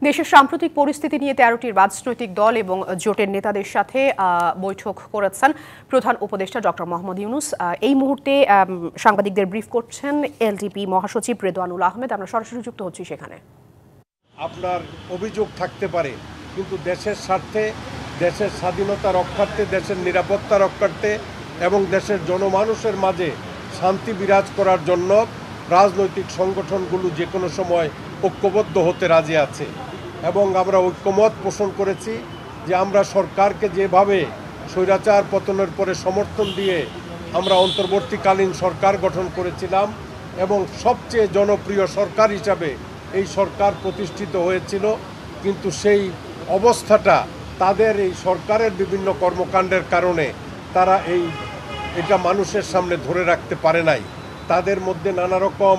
দেশের সাম্প্রতিক পরিস্থিতি নিয়ে ১৩টি রাজনৈতিক দল এবং জোটের নেতাদের সাথে বৈঠক করেছেন প্রধান উপদেষ্টা ডক্টর মোহাম্মদ ইউনূস। এই মুহূর্তে সাংবাদিকদের ব্রিফ করছেন এলটিপি মহাসচিব রেদওয়ানুল আহমেদ। আমরা সরাসরি যুক্ত হচ্ছি সেখানে। আপনার অভিযোগ থাকতে পারে, কিন্তু দেশের স্বার্থে, দেশের স্বাধীনতা রক্ষার্থে, দেশের নিরাপত্তা রক্ষার্থে এবং দেশের জনমানুষের মাঝে শান্তি বিরাজ করার জন্য রাজনৈতিক সংগঠনগুলো যে কোনো সময় ঐক্যবদ্ধ হতে রাজি আছে এবং আমরা ঐক্যমত পোষণ করেছি যে আমরা সরকারকে যেভাবে স্বৈরাচার পতনের পরে সমর্থন দিয়ে আমরা অন্তর্বর্তীকালীন সরকার গঠন করেছিলাম এবং সবচেয়ে জনপ্রিয় সরকার হিসাবে এই সরকার প্রতিষ্ঠিত হয়েছিল, কিন্তু সেই অবস্থাটা তাদের এই সরকারের বিভিন্ন কর্মকাণ্ডের কারণে তারা এটা মানুষের সামনে ধরে রাখতে পারে নাই। তাদের মধ্যে নানা রকম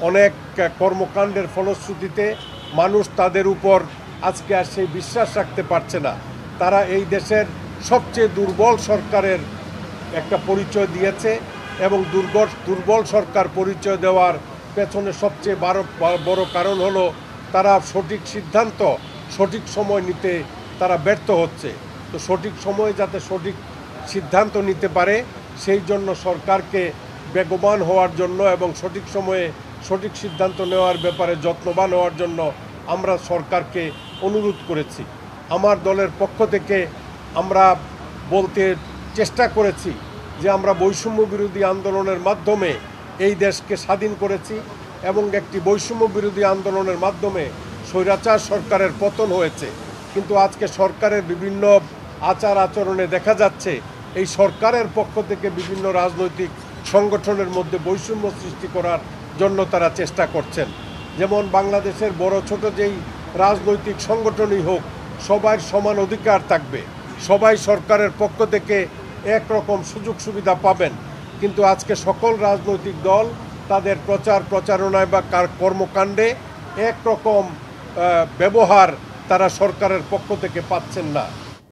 অনেক কর্মকাণ্ডের ফলশ্রুতিতে মানুষ তাদের উপর আজকে আর সেই বিশ্বাস রাখতে পারছে না। তারা এই দেশের সবচেয়ে দুর্বল সরকারের একটা পরিচয় দিয়েছে এবং দুর্বল সরকার পরিচয় দেওয়ার পেছনে সবচেয়ে বড় কারণ হলো তারা সঠিক সিদ্ধান্ত সঠিক সময় নিতে তারা ব্যর্থ হচ্ছে। তো সঠিক সময়ে যাতে সঠিক সিদ্ধান্ত নিতে পারে সেই জন্য সরকারকে বেগবান হওয়ার জন্য এবং সঠিক সময়ে সঠিক সিদ্ধান্ত নেওয়ার ব্যাপারে যত্নবান হওয়ার জন্য আমরা সরকারকে অনুরোধ করেছি। আমার দলের পক্ষ থেকে আমরা বলতে চেষ্টা করেছি যে আমরা বৈষম্য বিরোধী আন্দোলনের মাধ্যমে এই দেশকে স্বাধীন করেছি এবং একটি বৈষম্য বিরোধী আন্দোলনের মাধ্যমে স্বৈরাচার সরকারের পতন হয়েছে, কিন্তু আজকে সরকারের বিভিন্ন আচার আচরণে দেখা যাচ্ছে এই সরকারের পক্ষ থেকে বিভিন্ন রাজনৈতিক সংগঠনের মধ্যে বৈষম্য সৃষ্টি করার জন্য তারা চেষ্টা করছেন। যেমন বাংলাদেশের বড় ছোট যেই রাজনৈতিক সংগঠনই হোক সবার সমান অধিকার থাকবে, সবাই সরকারের পক্ষ থেকে একরকম সুযোগ সুবিধা পাবেন, কিন্তু আজকে সকল রাজনৈতিক দল তাদের প্রচারণায় বা কর্মকাণ্ডে একরকম ব্যবহার তারা সরকারের পক্ষ থেকে পাচ্ছেন না।